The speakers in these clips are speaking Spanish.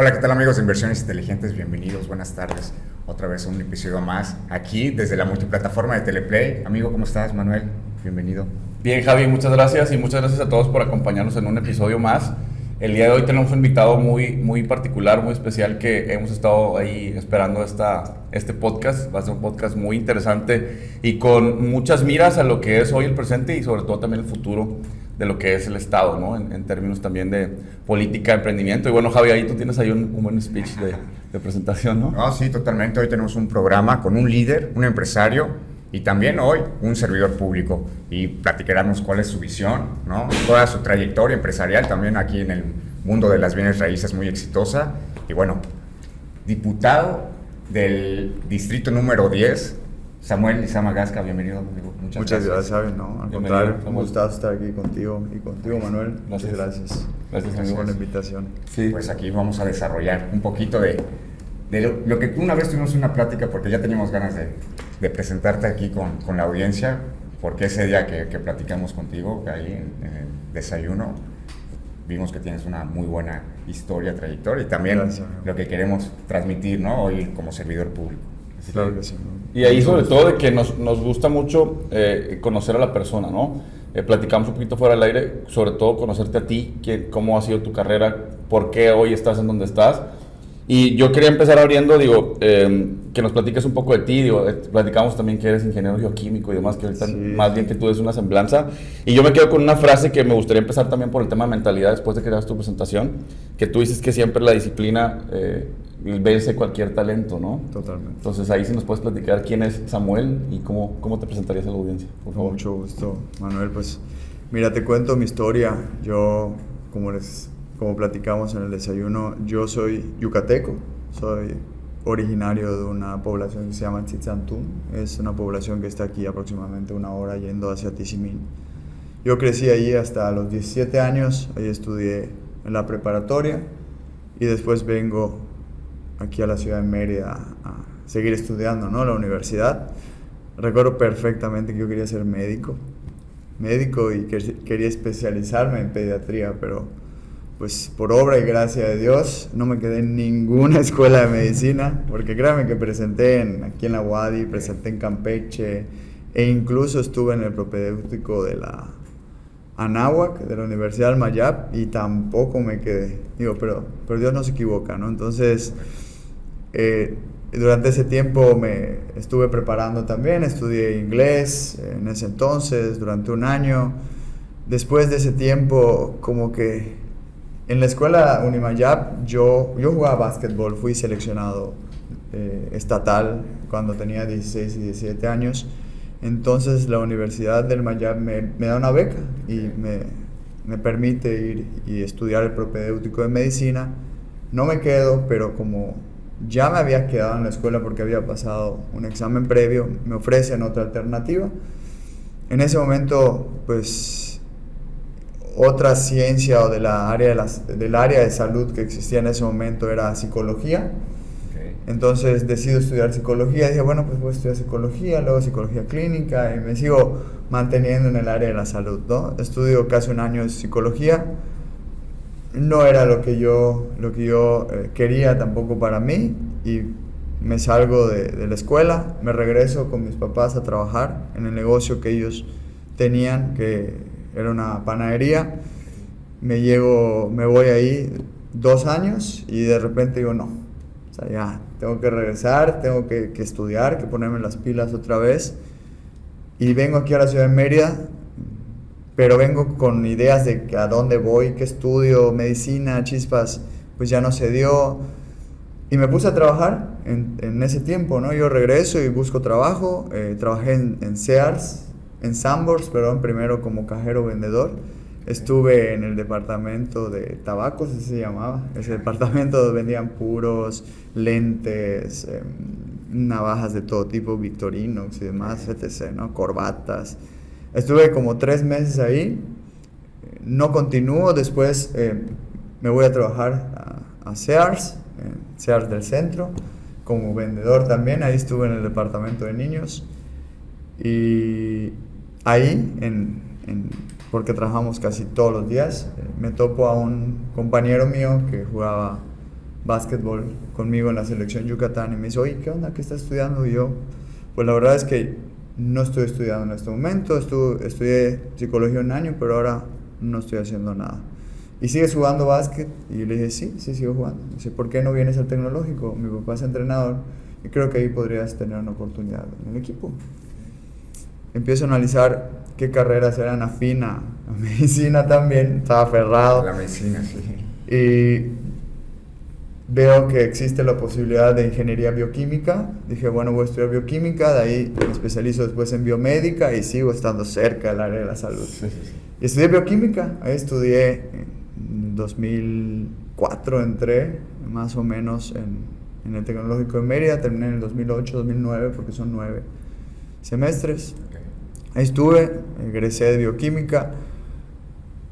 Hola, ¿qué tal amigos de Inversiones Inteligentes? Bienvenidos, buenas tardes. Otra vez a un episodio más aquí desde la multiplataforma de Teleplay. Amigo, ¿cómo estás, Manuel? Bienvenido. Bien, Javi, muchas gracias y muchas gracias a todos por acompañarnos en un episodio más. El día de hoy tenemos un invitado muy particular, muy especial que hemos estado ahí esperando este podcast. Va a ser un podcast muy interesante y con muchas miras a lo que es hoy el presente y sobre todo también el futuro de lo que es el Estado, ¿no? En términos también de política, emprendimiento. Y bueno, Javi, ahí tú tienes ahí un buen speech de presentación, ¿no? No, sí, totalmente. Hoy tenemos un programa con un líder, un empresario y también hoy un servidor público y platicaremos cuál es su visión, ¿no? Toda su trayectoria empresarial también aquí en el mundo de las bienes raíces muy exitosa. Y bueno, diputado del distrito número 10, Samuel Lizama Gasca, bienvenido, amigo. Muchas gracias, Javi. No, al Bienvenido, contrario, un Samuel. gustazo estar aquí contigo y contigo, Manuel. Muchas gracias. Gracias, Por amigo. la invitación. Sí. Pues aquí vamos a desarrollar un poquito de lo que una vez tuvimos una plática, porque ya teníamos ganas de presentarte aquí con la audiencia, porque ese día que platicamos contigo, ahí en el desayuno, vimos que tienes una muy buena historia, trayectoria, y también Gracias. lo que queremos transmitir, ¿no? Hoy como servidor público. Así Claro que sí. ¿no? Y ahí sobre todo de que nos gusta mucho conocer a la persona, ¿no? Platicamos un poquito fuera del aire, sobre todo conocerte a ti, cómo ha sido tu carrera, por qué hoy estás en donde estás. Y yo quería empezar abriendo, que nos platiques un poco de ti, platicamos también que eres ingeniero geoquímico y demás, que ahorita Sí. más bien que tú eres una semblanza. Y yo me quedo con una frase que me gustaría empezar también por el tema de mentalidad después de que hagas tu presentación, que tú dices que siempre la disciplina vence cualquier talento, ¿no? Totalmente. Entonces ahí sí nos puedes platicar quién es Samuel y cómo te presentarías a la audiencia, por Con favor. mucho gusto, Manuel. Pues mira, te cuento mi historia. Yo, como platicamos en el desayuno, yo soy yucateco. Soy originario de una población que se llama Tzitzantún. Es una población que está aquí aproximadamente una hora yendo hacia Tizimín. Yo crecí ahí hasta los 17 años. Ahí estudié en la preparatoria y después vengo aquí a la ciudad de Mérida a seguir estudiando, ¿no? La universidad. Recuerdo perfectamente que yo quería ser médico y quería especializarme en pediatría, pero pues por obra y gracia de Dios no me quedé en ninguna escuela de medicina, porque créanme que presenté aquí en la UADY, presenté en Campeche e incluso estuve en el propedéutico de la Anáhuac, de la Universidad del Mayab, y tampoco me quedé. Digo, pero Dios no se equivoca, ¿no? Entonces, durante ese tiempo me estuve preparando también, estudié inglés en ese entonces, durante un año. Después de ese tiempo, como que en la escuela Unimayab, yo jugaba básquetbol, fui seleccionado estatal cuando tenía 16 y 17 años. Entonces la Universidad del Mayab me da una beca y me permite ir y estudiar el propedéutico de medicina. No me quedo, pero como ya me había quedado en la escuela porque había pasado un examen previo, me ofrecen otra alternativa. En ese momento, pues, otra ciencia o del área de salud que existía en ese momento era psicología. Entonces decido estudiar psicología y dije, bueno, pues voy a estudiar psicología, luego psicología clínica y me sigo manteniendo en el área de la salud, ¿no? Estudio casi un año de psicología. No era lo que yo quería tampoco para mí y me salgo de la escuela, me regreso con mis papás a trabajar en el negocio que ellos tenían, que era una panadería. Me voy ahí 2 años y de repente digo, no, o sea, ya tengo que regresar, tengo que estudiar, que ponerme las pilas otra vez. Y vengo aquí a la ciudad de Mérida, pero vengo con ideas de a dónde voy, qué estudio, medicina, chispas, pues ya no se dio. Y me puse a trabajar en ese tiempo, ¿no? Yo regreso y busco trabajo, trabajé en Sears, en Sanborns, perdón, primero como cajero vendedor. Estuve en el departamento de tabacos, así se llamaba, ese departamento donde vendían puros, lentes, navajas de todo tipo, Victorinox y demás, etc., ¿no? Corbatas. Estuve como 3 meses ahí, no continúo, después me voy a trabajar a Sears, Sears del centro, como vendedor también. Ahí estuve en el departamento de niños y ahí, porque trabajamos casi todos los días, me topo a un compañero mío que jugaba básquetbol conmigo en la selección Yucatán y me dice, oye, ¿qué onda? ¿Qué estás estudiando? Y yo, pues la verdad es que no estoy estudiando en este momento, estudié psicología un año, pero ahora no estoy haciendo nada. ¿Y sigues jugando básquet? Y le dije, sí, sigo jugando. Me dice, ¿por qué no vienes al tecnológico? Mi papá es entrenador y creo que ahí podrías tener una oportunidad en el equipo. Empiezo a analizar qué carreras eran afín a medicina también, estaba aferrado. La medicina, sí. Y veo que existe la posibilidad de ingeniería bioquímica. Dije, bueno, voy a estudiar bioquímica, de ahí me especializo después en biomédica y sigo estando cerca del área de la salud. Sí. Y estudié bioquímica, ahí estudié en 2004, entré más o menos en el Tecnológico de Mérida, terminé en el 2008, 2009, porque son 9 semestres. Okay. Ahí estuve, egresé de bioquímica.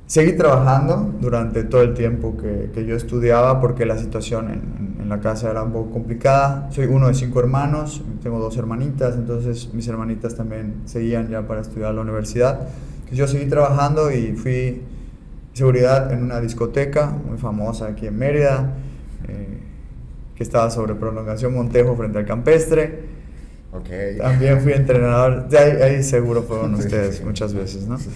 Seguí trabajando durante todo el tiempo que yo estudiaba porque la situación en la casa era un poco complicada. Soy uno de 5 hermanos, tengo 2 hermanitas, entonces mis hermanitas también seguían ya para estudiar a la universidad. Entonces yo seguí trabajando y fui seguridad en una discoteca muy famosa aquí en Mérida, que estaba sobre Prolongación Montejo frente al Campestre. Okay. También fui entrenador, ahí seguro fueron ustedes muchas veces, ¿no? Sí.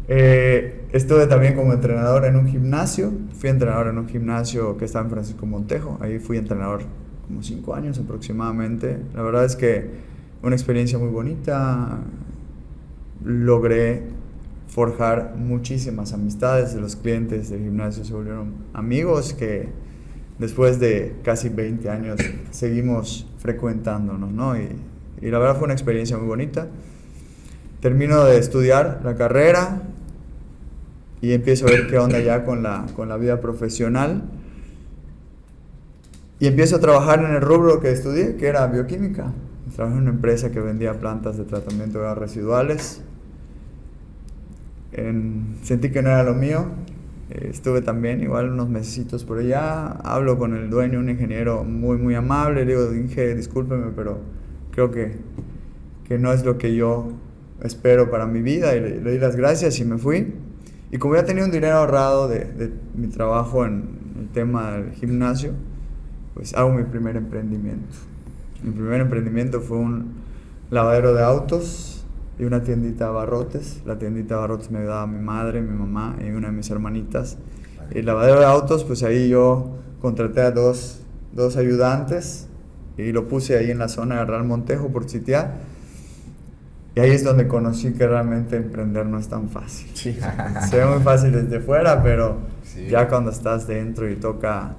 Estuve también como entrenador en un gimnasio, fui entrenador en un gimnasio que estaba en Francisco Montejo, ahí fui entrenador como 5 años aproximadamente. La verdad es que una experiencia muy bonita, logré forjar muchísimas amistades, de los clientes del gimnasio se volvieron amigos que después de casi 20 años seguimos frecuentándonos, ¿no? Y la verdad fue una experiencia muy bonita. Termino de estudiar la carrera y empiezo a ver qué onda ya con la vida profesional. Y empiezo a trabajar en el rubro que estudié, que era bioquímica. Trabajé en una empresa que vendía plantas de tratamiento de aguas residuales. Sentí que no era lo mío. Estuve también igual unos mesecitos por allá. Hablo con el dueño, un ingeniero muy, muy amable. Le digo, Inge, discúlpeme, pero creo que no es lo que yo espero para mi vida. Y le di las gracias y me fui. Y como ya tenía un dinero ahorrado de mi trabajo en el tema del gimnasio, pues hago mi primer emprendimiento. Mi primer emprendimiento fue un lavadero de autos y una tiendita de abarrotes. La tiendita de abarrotes me ayudaba mi madre, mi mamá y una de mis hermanitas. Y el lavadero de autos, pues ahí yo contraté a dos ayudantes y lo puse ahí en la zona de Real Montejo por sitiar. Y ahí es donde conocí que realmente emprender no es tan fácil. Sí. Se ve muy fácil desde fuera, pero sí, ya cuando estás dentro y toca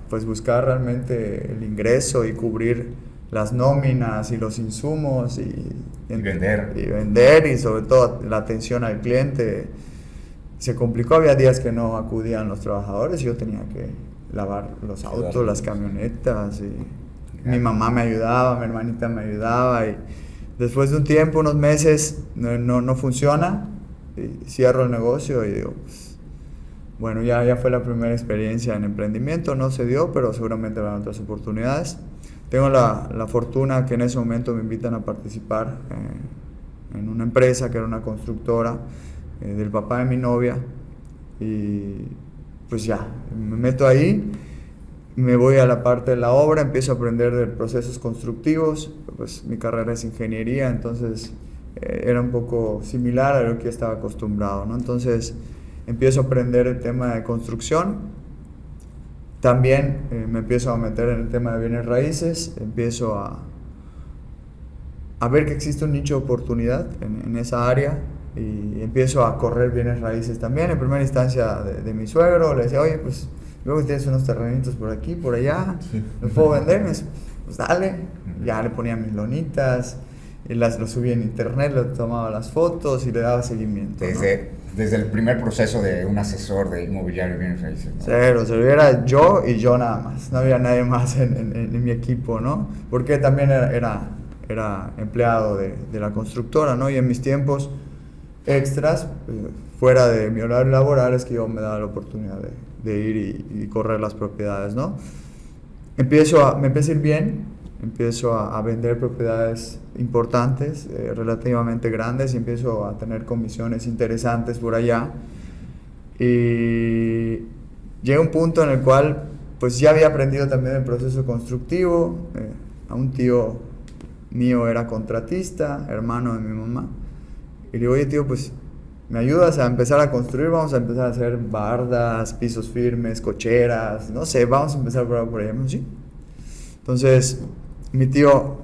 pues buscar realmente el ingreso y cubrir las nóminas y los insumos y vender y sobre todo la atención al cliente se complicó. Había días que no acudían los trabajadores y yo tenía que lavar los autos, las camionetas y mi mamá me ayudaba, mi hermanita me ayudaba y después de un tiempo, unos meses, no funciona y cierro el negocio y digo, pues, bueno, ya fue la primera experiencia en emprendimiento, no se dio, pero seguramente habrá otras oportunidades. Tengo la fortuna que en ese momento me invitan a participar en una empresa que era una constructora del papá de mi novia y pues ya, me meto ahí, me voy a la parte de la obra, empiezo a aprender de procesos constructivos, pues mi carrera es ingeniería, entonces era un poco similar a lo que yo estaba acostumbrado, ¿no? Entonces empiezo a aprender el tema de construcción, también me empiezo a meter en el tema de bienes raíces, empiezo a ver que existe un nicho de oportunidad en esa área y empiezo a correr bienes raíces también, en primera instancia de mi suegro, le decía, oye, pues luego tienes unos terrenitos por aquí, por allá, ¿los puedo vender? Me dice, pues dale, ya le ponía mis lonitas, y lo subía en internet, le tomaba las fotos y le daba seguimiento. Desde el primer proceso de un asesor de inmobiliario bienes raíces, ¿no? Cero, era yo y yo nada más, no había nadie más en mi equipo, ¿no? Porque también era empleado de la constructora, ¿no? Y en mis tiempos extras, fuera de mi horario laboral, es que yo me daba la oportunidad de ir y correr las propiedades, ¿no? Me empieza a ir bien, empiezo a vender propiedades importantes, relativamente grandes, y empiezo a tener comisiones interesantes por allá. Y llega un punto en el cual pues ya había aprendido también el proceso constructivo. A un tío mío era contratista, hermano de mi mamá. Y le digo, oye tío, pues ¿me ayudas a empezar a construir? Vamos a empezar a hacer bardas, pisos firmes, cocheras, no sé, vamos a empezar por ahí. Sí. Entonces, mi tío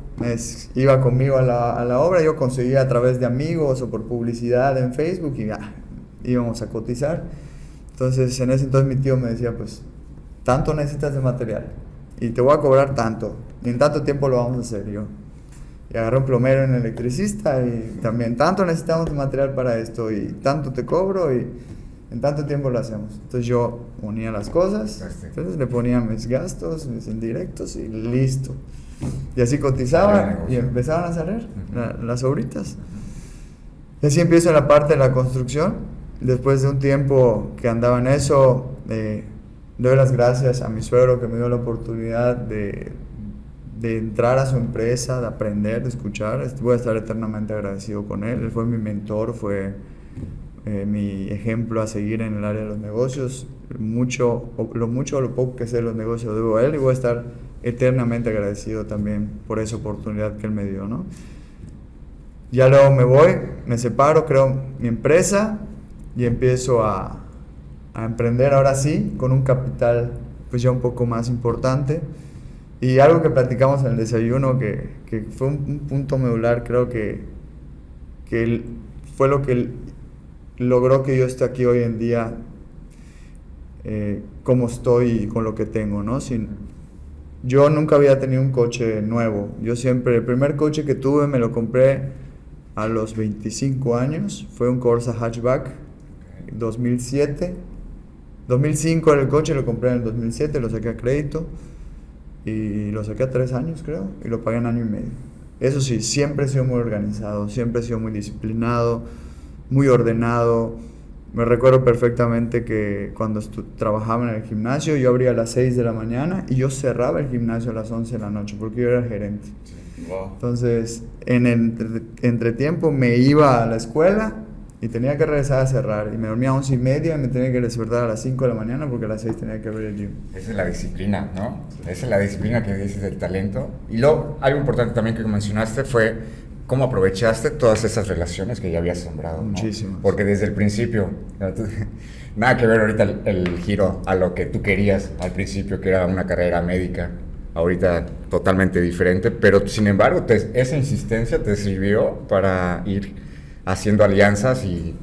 iba conmigo a la obra, yo conseguía a través de amigos o por publicidad en Facebook y íbamos a cotizar. Entonces, en ese entonces mi tío me decía, pues, tanto necesitas de material y te voy a cobrar tanto, y en tanto tiempo lo vamos a hacer yo. Y agarré un plomero, un electricista y también tanto necesitamos de material para esto y tanto te cobro y en tanto tiempo lo hacemos. Entonces yo unía las cosas, entonces le ponía mis gastos, mis indirectos y listo. Y así cotizaba y empezaban a salir las obritas. Y así empiezo en la parte de la construcción. Después de un tiempo que andaba en eso, doy las gracias a mi suegro que me dio la oportunidad de entrar a su empresa, de aprender, de escuchar. Voy a estar eternamente agradecido con él. Él fue mi mentor, fue mi ejemplo a seguir en el área de los negocios. Lo mucho o lo poco que sé de los negocios lo debo a él y voy a estar eternamente agradecido también por esa oportunidad que él me dio, ¿no? Ya luego me voy, me separo, creo mi empresa y empiezo a emprender ahora sí, con un capital pues ya un poco más importante. Y algo que platicamos en el desayuno, que fue un punto medular, creo que fue lo que logró que yo esté aquí hoy en día, como estoy y con lo que tengo, ¿no? Yo nunca había tenido un coche nuevo. Yo siempre, el primer coche que tuve me lo compré a los 25 años. Fue un Corsa hatchback, 2007. 2005 era el coche, lo compré en el 2007, lo saqué a crédito. Y lo saqué a 3 años, creo, y lo pagué en año y medio. Eso sí, siempre he sido muy organizado, siempre he sido muy disciplinado, muy ordenado. Me recuerdo perfectamente que cuando trabajaba en el gimnasio, yo abría a las 6 de la mañana y yo cerraba el gimnasio a las 11 de la noche, porque yo era el gerente. Wow. Entonces, en el entretiempo me iba a la escuela y tenía que regresar a cerrar, y me dormía a 11:30 y me tenía que despertar a las 5 de la mañana porque a las 6 tenía que abrir el gym. Esa es la disciplina, ¿no? Esa es la disciplina que dices del talento. Y luego, algo importante también que mencionaste fue cómo aprovechaste todas esas relaciones que ya habías sembrado, ¿no? Muchísimas. Porque desde el principio, nada que ver ahorita el giro a lo que tú querías al principio, que era una carrera médica, ahorita totalmente diferente, pero sin embargo, esa insistencia te sirvió para ir haciendo alianzas y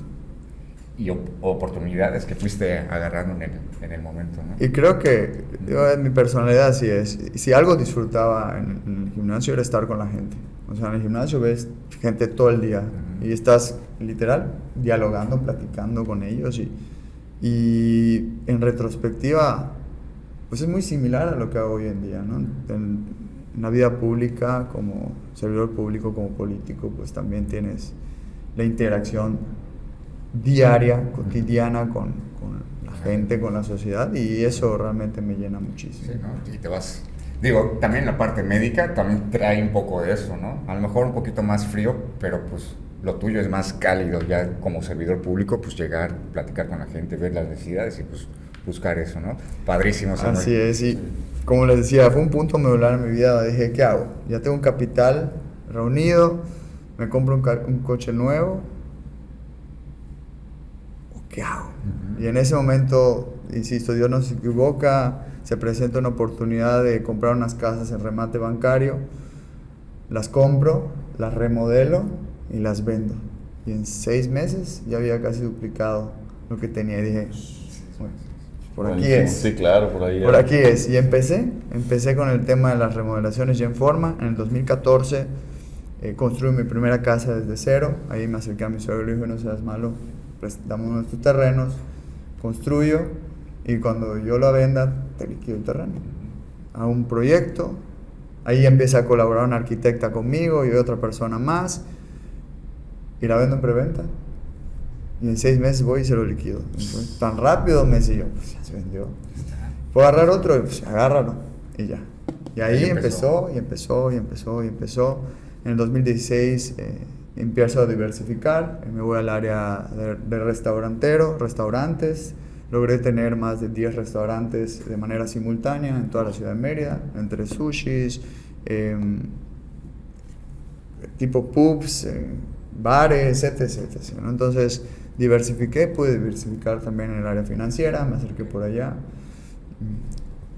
oportunidades que fuiste agarrando en el momento, ¿no? Y creo que mi personalidad así es. Si algo disfrutaba en el gimnasio era estar con la gente. O sea, en el gimnasio ves gente todo el día y estás literal dialogando, platicando con ellos y en retrospectiva pues es muy similar a lo que hago hoy en día, ¿no? En la vida pública, como servidor público, como político, pues también tienes la interacción diaria, cotidiana con la gente, con la sociedad, y eso realmente me llena muchísimo. Sí, ¿no? Y te vas... Digo, también la parte médica también trae un poco de eso, ¿no? A lo mejor un poquito más frío, pero pues lo tuyo es más cálido, ya como servidor público, pues llegar, platicar con la gente, ver las necesidades y pues buscar eso, ¿no? Padrísimo, Samuel. Así es, y como les decía, fue un punto medular en mi vida donde dije, ¿qué hago? Ya tengo un capital reunido, me compro un coche nuevo, ¿qué hago? Y en ese momento, insisto, Dios no se equivoca, se presenta una oportunidad de comprar unas casas en remate bancario, las compro, las remodelo y las vendo. Y en 6 meses ya había casi duplicado lo que tenía y dije, bueno, por aquí es. Sí, claro, por ahí. Por aquí es. Y empecé con el tema de las remodelaciones ya en forma. En el 2014 construí mi primera casa desde cero. Ahí me acerqué a mi suegro y le dije, no seas malo, prestamos nuestros terrenos, construyo y cuando yo lo venda te liquido el terreno. Hago un proyecto, ahí empieza a colaborar una arquitecta conmigo y otra persona más y la vendo en preventa. Y en 6 meses voy y se lo liquido. Entonces, tan rápido me decía, pues ya se vendió. ¿Puedo agarrar otro? Pues agárralo. Y ya. Y ahí empezó. En el 2016 empiezo a diversificar. Me voy al área de restaurantes, logré tener más de 10 restaurantes de manera simultánea en toda la ciudad de Mérida, entre sushis, tipo pubs, bares, etc. ¿no? Entonces pude diversificar también en el área financiera, me acerqué por allá,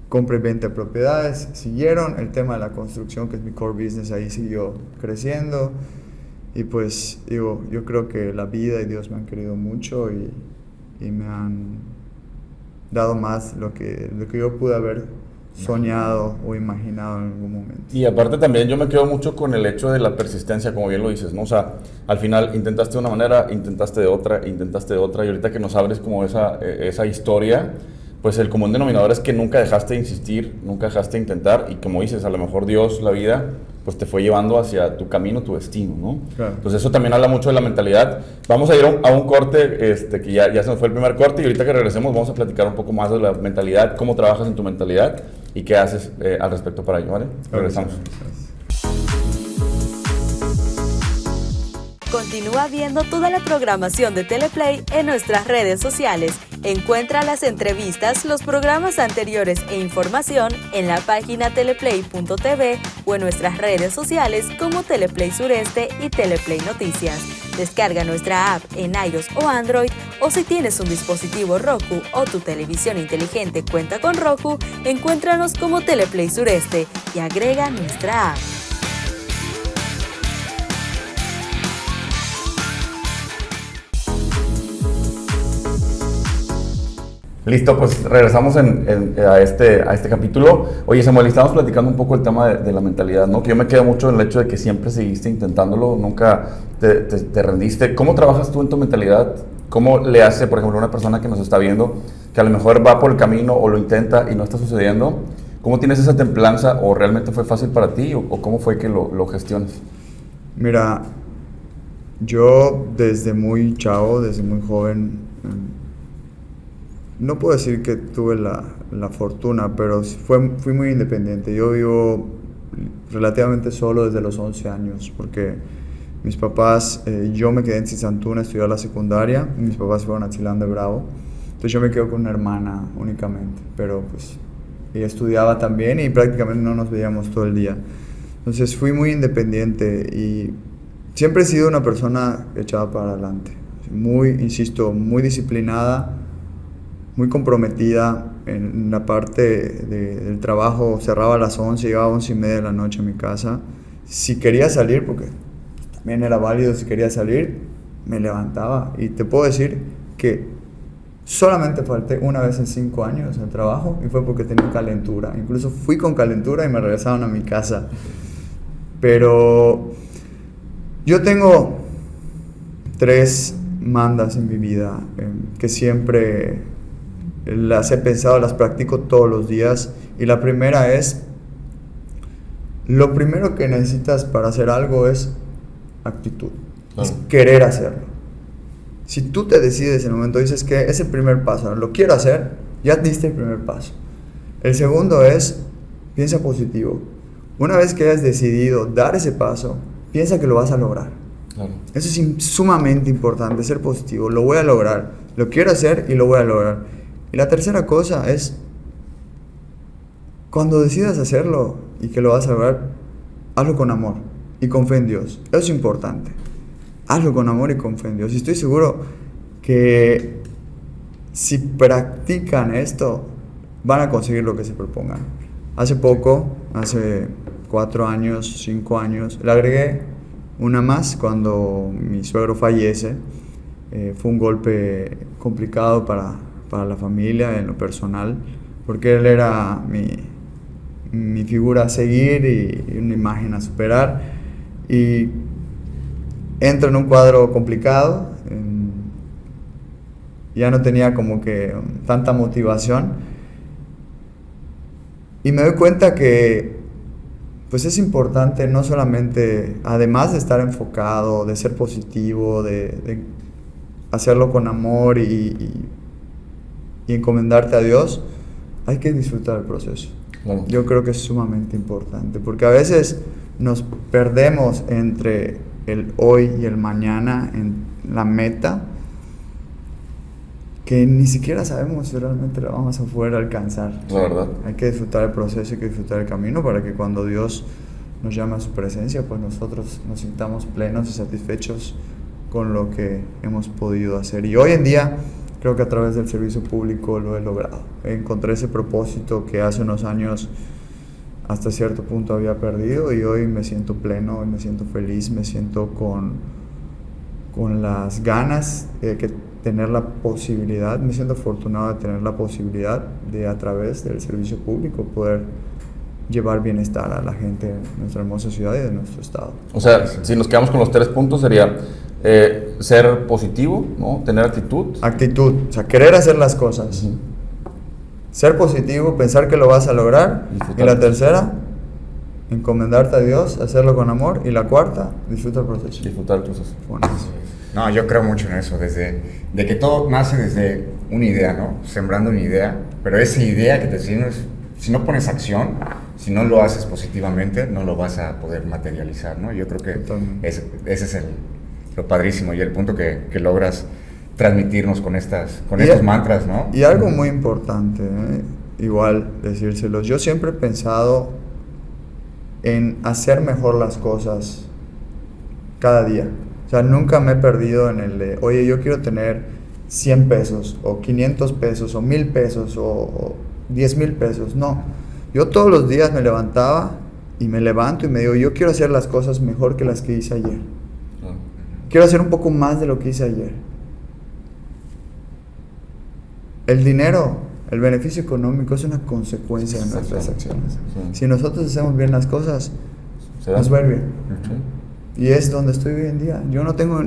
compra y venta de propiedades, siguieron, el tema de la construcción, que es mi core business, ahí siguió creciendo, y pues digo, yo creo que la vida y Dios me han querido mucho y me han dado más lo que yo pude haber soñado o imaginado en algún momento. Y aparte también yo me quedo mucho con el hecho de la persistencia, como bien lo dices, ¿no? O sea, al final intentaste de una manera, intentaste de otra, y ahorita que nos abres como esa historia, pues el común denominador es que nunca dejaste de insistir, nunca dejaste de intentar, y como dices, a lo mejor Dios, la vida, pues te fue llevando hacia tu camino, tu destino, ¿no? Claro. Entonces eso también habla mucho de la mentalidad. Vamos a ir a un corte, que ya se nos fue el primer corte, y ahorita que regresemos vamos a platicar un poco más de la mentalidad, cómo trabajas en tu mentalidad y qué haces al respecto para ello, ¿vale? Regresamos. Continúa viendo toda la programación de Teleplay en nuestras redes sociales. Encuentra las entrevistas, los programas anteriores e información en la página teleplay.tv o en nuestras redes sociales como Teleplay Sureste y Teleplay Noticias. Descarga nuestra app en iOS o Android, o si tienes un dispositivo Roku o tu televisión inteligente cuenta con Roku, encuéntranos como Teleplay Sureste y agrega nuestra app. Listo, pues regresamos a este capítulo. Oye, Samuel, estamos platicando un poco el tema de la mentalidad, ¿no? Que yo me quedo mucho en el hecho de que siempre seguiste intentándolo, nunca te rendiste. ¿Cómo trabajas tú en tu mentalidad? ¿Cómo le hace, por ejemplo, a una persona que nos está viendo, que a lo mejor va por el camino o lo intenta y no está sucediendo? ¿Cómo tienes esa templanza, o realmente fue fácil para ti, o cómo fue que lo gestionas? Mira, yo desde muy chavo, desde muy joven, no puedo decir que tuve la fortuna, pero fui muy independiente. Yo vivo relativamente solo desde los 11 años, porque mis papás, yo me quedé en Cisantuna a estudiar la secundaria, y mis papás fueron a Chilán de Bravo. Entonces yo me quedo con una hermana únicamente, pero pues ella estudiaba también y prácticamente no nos veíamos todo el día. Entonces fui muy independiente y siempre he sido una persona echada para adelante. Insisto, muy disciplinada, muy comprometida en la parte del trabajo. Cerraba a las 11, llegaba a 11:30 de la noche a mi casa. Si quería salir, porque también era válido, si quería salir, me levantaba. Y te puedo decir que solamente falté una vez en 5 años al trabajo, y fue porque tenía calentura. Incluso fui con calentura y me regresaron a mi casa. Pero yo tengo 3 mandas en mi vida que siempre las he pensado, las practico todos los días. Y la primera es: lo primero que necesitas para hacer algo es actitud, es querer hacerlo. Si tú te decides en el momento, dices que es el primer paso, lo quiero hacer, ya diste el primer paso. El segundo es: piensa positivo. Una vez que hayas decidido dar ese paso, piensa que lo vas a lograr. Claro. Eso es sumamente importante, ser positivo. Lo voy a lograr, lo quiero hacer y lo voy a lograr. Y la tercera cosa es: cuando decidas hacerlo y que lo vas a lograr, hazlo con amor y con fe en Dios. Eso es importante. Hazlo con amor y con fe en Dios. Y estoy seguro que si practican esto, van a conseguir lo que se propongan. Hace 4 años, 5 años, le agregué una más cuando mi suegro fallece. Fue un golpe complicado para la familia en lo personal, porque él era mi figura a seguir y una imagen a superar, y entro en un cuadro complicado, ya no tenía como que tanta motivación, y me doy cuenta que pues es importante no solamente, además de estar enfocado, de ser positivo, de hacerlo con amor y encomendarte a Dios, hay que disfrutar el proceso. Bueno. Yo creo que es sumamente importante, porque a veces nos perdemos entre el hoy y el mañana en la meta, que ni siquiera sabemos si realmente la vamos a poder alcanzar. La verdad. Hay que disfrutar el proceso, hay que disfrutar el camino para que cuando Dios nos llame a su presencia, pues nosotros nos sintamos plenos y satisfechos con lo que hemos podido hacer. Y hoy en día creo que a través del servicio público lo he logrado. Encontré ese propósito que hace unos años hasta cierto punto había perdido, y hoy me siento pleno, me siento feliz, me siento con las ganas de tener la posibilidad, me siento afortunado de tener la posibilidad de, a través del servicio público, poder llevar bienestar a la gente de nuestra hermosa ciudad y de nuestro estado. O sea, si nos quedamos con los 3 puntos sería ser positivo, ¿no? Tener actitud. Actitud, o sea, querer hacer las cosas. Uh-huh. Ser positivo, pensar que lo vas a lograr. Y la tercera, encomendarte a Dios, hacerlo con amor. Y la cuarta, disfruta el proceso. Disfrutar el proceso. Bueno, No, yo creo mucho en eso, de que todo nace desde una idea, ¿no? Sembrando una idea, pero esa idea que te tienes, si no pones acción, si no lo haces positivamente, no lo vas a poder materializar, ¿no? Yo creo que ese es lo padrísimo y el punto que logras transmitirnos con estos mantras, ¿no? Y algo muy importante, igual decírselos, yo siempre he pensado en hacer mejor las cosas cada día. O sea, nunca me he perdido en el de, oye, yo quiero tener 100 pesos, o 500 pesos, o 1000 pesos, o 10,000 pesos. No, yo todos los días me levantaba y me levanto y me digo, yo quiero hacer las cosas mejor que las que hice ayer. Quiero hacer un poco más de lo que hice ayer. El dinero, el beneficio económico es una consecuencia de nuestras acciones. Si nosotros hacemos bien las cosas, nos va a ir bien. Y es donde estoy hoy en día. Yo no tengo,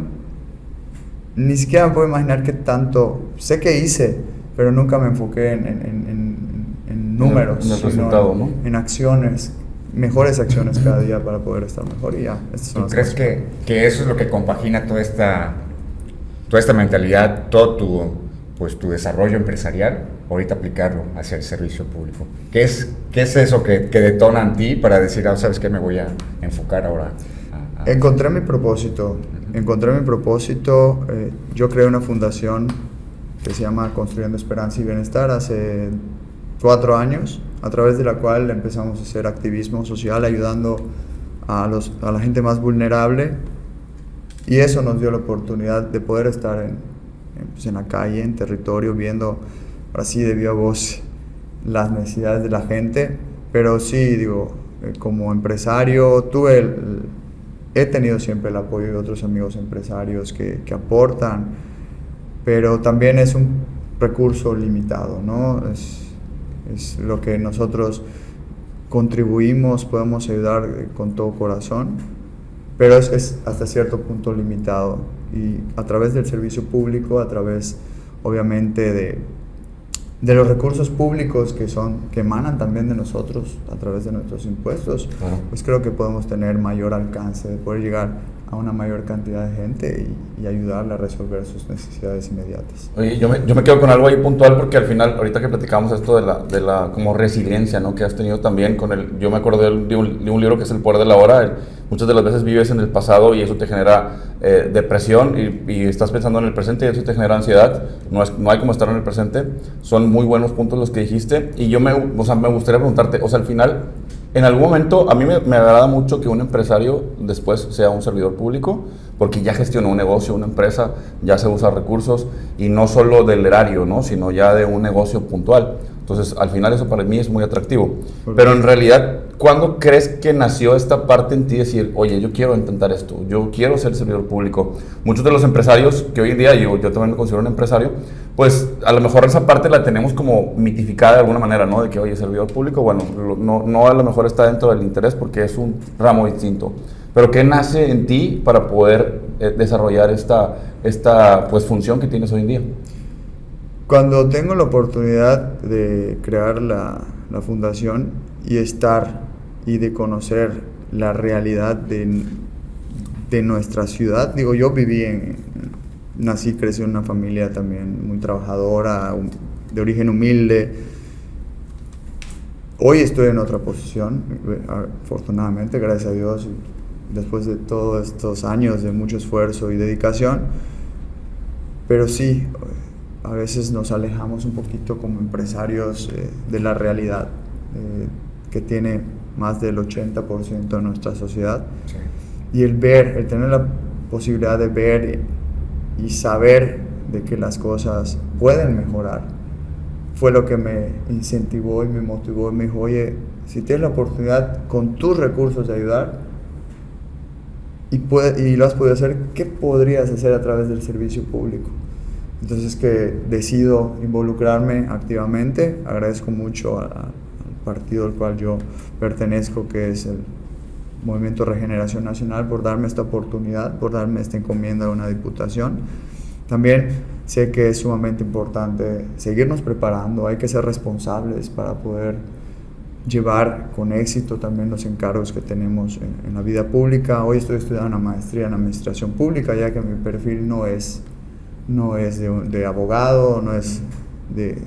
ni siquiera me puedo imaginar qué tanto, sé que hice, pero nunca me enfoqué en números, en el resultado, ¿no? En acciones, mejores acciones cada día para poder estar mejor. Y ya, ¿Tú crees que eso es lo que compagina toda esta mentalidad, todo tu desarrollo empresarial, ahorita aplicarlo hacia el servicio público? ¿Qué es eso que detona en ti para decir, ¿sabes qué? Me voy a enfocar ahora. Encontré mi propósito. Yo creé una fundación que se llama Construyendo Esperanza y Bienestar hace 4 años, a través de la cual empezamos a hacer activismo social, ayudando a la gente más vulnerable, y eso nos dio la oportunidad de poder estar en la calle, en territorio, viendo así de viva voz las necesidades de la gente. Pero sí, como empresario he tenido siempre el apoyo de otros amigos empresarios que aportan, pero también es un recurso limitado, ¿no? Es lo que nosotros contribuimos, podemos ayudar con todo corazón, pero es hasta cierto punto limitado. Y a través del servicio público, a través obviamente de los recursos públicos que emanan también de nosotros a través de nuestros impuestos, pues creo que podemos tener mayor alcance, de poder llegar a una mayor cantidad de gente y ayudarle a resolver sus necesidades inmediatas. Oye, yo me quedo con algo ahí puntual, porque al final, ahorita que platicamos esto de la como resiliencia, ¿no? Que has tenido también yo me acuerdo de un libro que es El Poder de la Hora. Muchas de las veces vives en el pasado y eso te genera depresión, y estás pensando en el presente y eso te genera ansiedad. No hay como estar en el presente. Son muy buenos puntos los que dijiste, y me gustaría preguntarte, al final, en algún momento, a mí me agrada mucho que un empresario después sea un servidor público, porque ya gestionó un negocio, una empresa, ya se usa recursos, y no solo del erario, ¿no? Sino ya de un negocio puntual. Entonces, al final eso para mí es muy atractivo. Pero en realidad, ¿cuándo crees que nació esta parte en ti de decir, oye, yo quiero intentar esto, yo quiero ser servidor público? Muchos de los empresarios que hoy en día, yo también me considero un empresario, pues a lo mejor esa parte la tenemos como mitificada de alguna manera, ¿no? De que, oye, servidor público, bueno, no a lo mejor está dentro del interés porque es un ramo distinto. Pero ¿qué nace en ti para poder desarrollar esta pues, función que tienes hoy en día? Cuando tengo la oportunidad de crear la fundación y estar y de conocer la realidad de nuestra ciudad, yo nací, crecí en una familia también muy trabajadora, de origen humilde. Hoy estoy en otra posición, afortunadamente, gracias a Dios, después de todos estos años de mucho esfuerzo y dedicación. Pero sí, a veces nos alejamos un poquito como empresarios de la realidad que tiene más del 80% de nuestra sociedad. Sí. Y el tener la posibilidad de ver y saber de que las cosas pueden mejorar, fue lo que me incentivó y me motivó. Y me dijo, oye, si tienes la oportunidad con tus recursos de ayudar y lo has podido hacer, ¿qué podrías hacer a través del servicio público? Entonces que decido involucrarme activamente. Agradezco mucho al partido al cual yo pertenezco, que es el Movimiento Regeneración Nacional, por darme esta oportunidad, por darme esta encomienda de una diputación. También sé que es sumamente importante seguirnos preparando, hay que ser responsables para poder llevar con éxito también los encargos que tenemos en la vida pública. Hoy estoy estudiando una maestría en Administración Pública, ya que mi perfil no es de abogado, no es de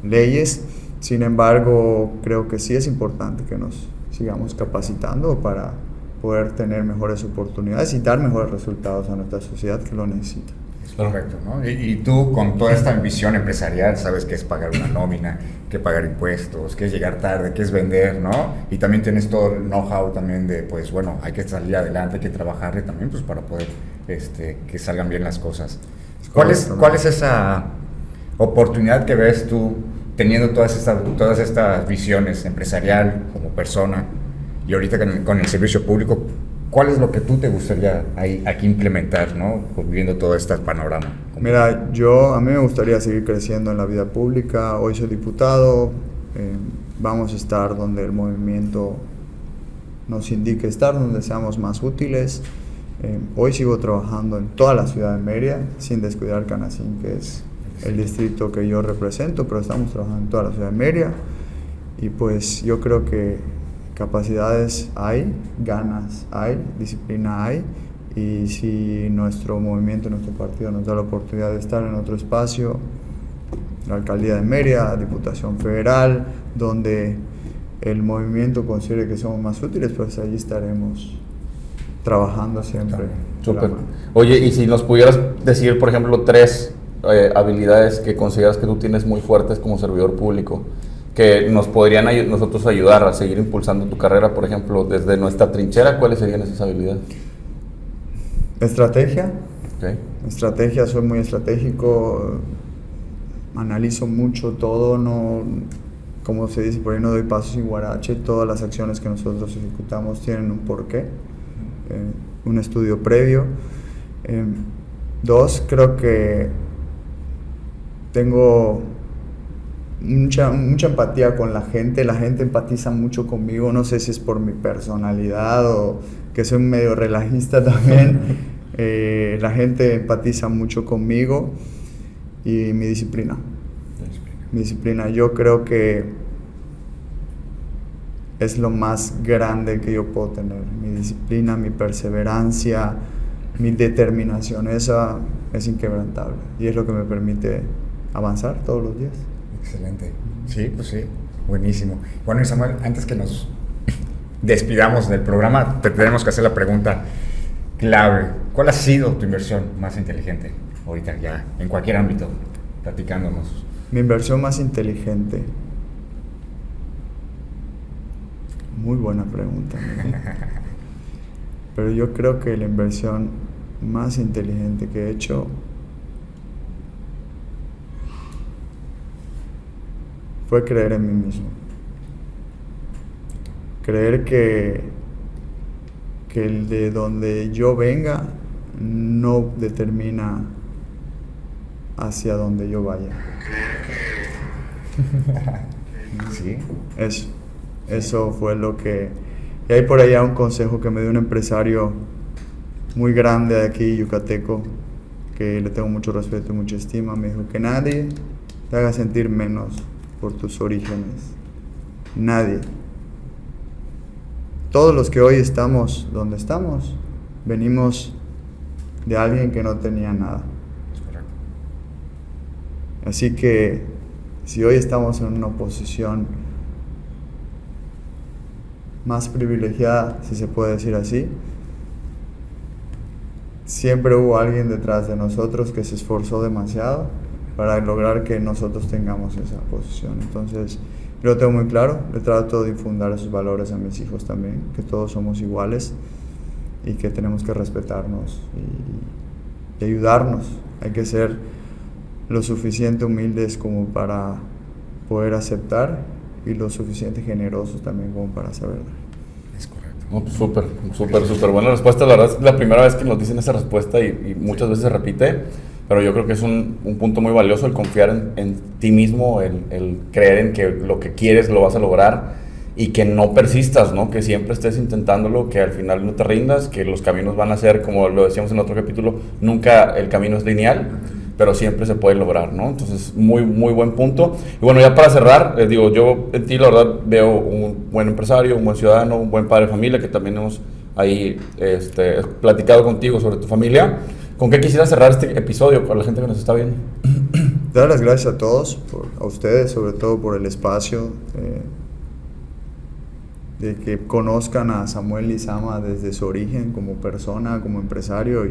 leyes. Sin embargo, creo que sí es importante que nos sigamos capacitando para poder tener mejores oportunidades y dar mejores resultados a nuestra sociedad que lo necesita. Es correcto, ¿no? Y tú, con toda esta ambición empresarial, sabes qué es pagar una nómina, qué pagar impuestos, qué es llegar tarde, qué es vender, ¿no? Y también tienes todo el know-how también de, pues bueno, hay que salir adelante, hay que trabajarle también, pues para poder que salgan bien las cosas. ¿Cuál es esa oportunidad que ves tú teniendo todas estas visiones empresarial como persona y ahorita con el servicio público? ¿Cuál es lo que tú te gustaría aquí implementar, ¿no? Viendo todo este panorama? Mira, a mí me gustaría seguir creciendo en la vida pública. Hoy soy diputado, vamos a estar donde el movimiento nos indique estar, donde seamos más útiles. Hoy sigo trabajando en toda la ciudad de Mérida, sin descuidar Canacín, que es el distrito que yo represento, pero estamos trabajando en toda la ciudad de Mérida. Y pues yo creo que capacidades hay, ganas hay, disciplina hay, y si nuestro movimiento, nuestro partido nos da la oportunidad de estar en otro espacio, la alcaldía de Mérida, Diputación Federal, donde el movimiento considere que somos más útiles, pues allí estaremos trabajando siempre. Súper. Oye, y si nos pudieras decir, por ejemplo, 3 habilidades que consideras que tú tienes muy fuertes como servidor público, que nos podrían nosotros ayudar a seguir impulsando tu carrera, por ejemplo, desde nuestra trinchera, ¿cuáles serían esas habilidades? Estrategia. Okay. Estrategia, soy muy estratégico, analizo mucho todo, no, como se dice por ahí, no doy pasos sin guarache. Todas las acciones que nosotros ejecutamos tienen un porqué, un estudio previo. 2, creo que tengo mucha empatía con la gente empatiza mucho conmigo, no sé si es por mi personalidad o que soy medio relajista también. La gente empatiza mucho conmigo. Y mi disciplina. Yo creo que es lo más grande que yo puedo tener. Mi disciplina, mi perseverancia, mi determinación, esa es inquebrantable y es lo que me permite avanzar todos los días. Excelente. Sí, pues sí, buenísimo. Bueno, Samuel, antes que nos despidamos del programa, te tenemos que hacer la pregunta clave. ¿Cuál ha sido tu inversión más inteligente ahorita ya, en cualquier ámbito, platicándonos? Mi inversión más inteligente. Muy buena pregunta. Pero yo creo que la inversión más inteligente que he hecho fue creer en mí mismo. Creer que el de donde yo venga no determina hacia donde yo vaya. Sí. Eso fue lo que... Y hay por allá un consejo que me dio un empresario muy grande de aquí, yucateco, que le tengo mucho respeto y mucha estima. Me dijo que nadie te haga sentir menos por tus orígenes. Nadie. Todos los que hoy estamos donde estamos, venimos de alguien que no tenía nada. Así que si hoy estamos en una posición más privilegiada, si se puede decir así, siempre hubo alguien detrás de nosotros que se esforzó demasiado para lograr que nosotros tengamos esa posición. Entonces, yo lo tengo muy claro, le trato de infundar esos valores a mis hijos también, que todos somos iguales y que tenemos que respetarnos y ayudarnos. Hay que ser lo suficiente humildes como para poder aceptar y lo suficiente generosos también como para saber dar. Es correcto. No, pues súper buena respuesta. La verdad es la primera vez que nos dicen esa respuesta y muchas veces se repite, pero yo creo que es un punto muy valioso el confiar en ti mismo, el creer en que lo que quieres lo vas a lograr y que no persistas, ¿no? Que siempre estés intentándolo, que al final no te rindas, que los caminos van a ser, como lo decíamos en otro capítulo, nunca el camino es lineal, pero siempre se puede lograr, ¿no? Entonces, muy buen punto. Y bueno, ya para cerrar, digo, yo en ti la verdad veo un buen empresario, un buen ciudadano, un buen padre de familia, que también hemos ahí platicado contigo sobre tu familia. ¿Con qué quisiera cerrar este episodio para la gente que nos está viendo? Dar las gracias a todos, a ustedes sobre todo por el espacio, de que conozcan a Samuel Lizama desde su origen como persona, como empresario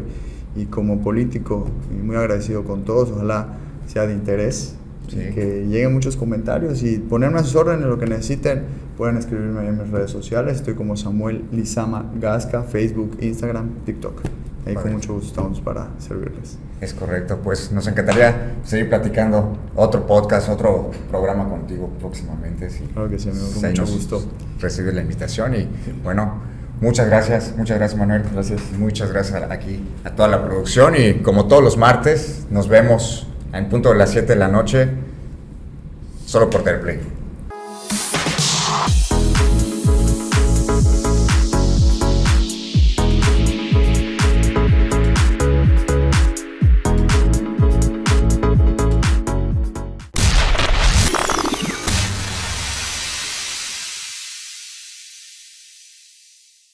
y como político. Y muy agradecido con todos, ojalá sea de interés, sí. Que lleguen muchos comentarios y ponerme a sus órdenes, lo que necesiten, pueden escribirme en mis redes sociales. Estoy como Samuel Lizama Gasca, Facebook, Instagram, TikTok. Ahí con mucho gusto estamos para servirles. Es correcto, pues nos encantaría seguir platicando otro podcast, otro programa contigo próximamente. Sí. Claro que sí, amigo, con mucho gusto. Recibir la invitación y bueno, muchas gracias Manuel. Gracias. Muchas gracias aquí a toda la producción y como todos los martes nos vemos en punto de las 7 de la noche solo por Teleplay.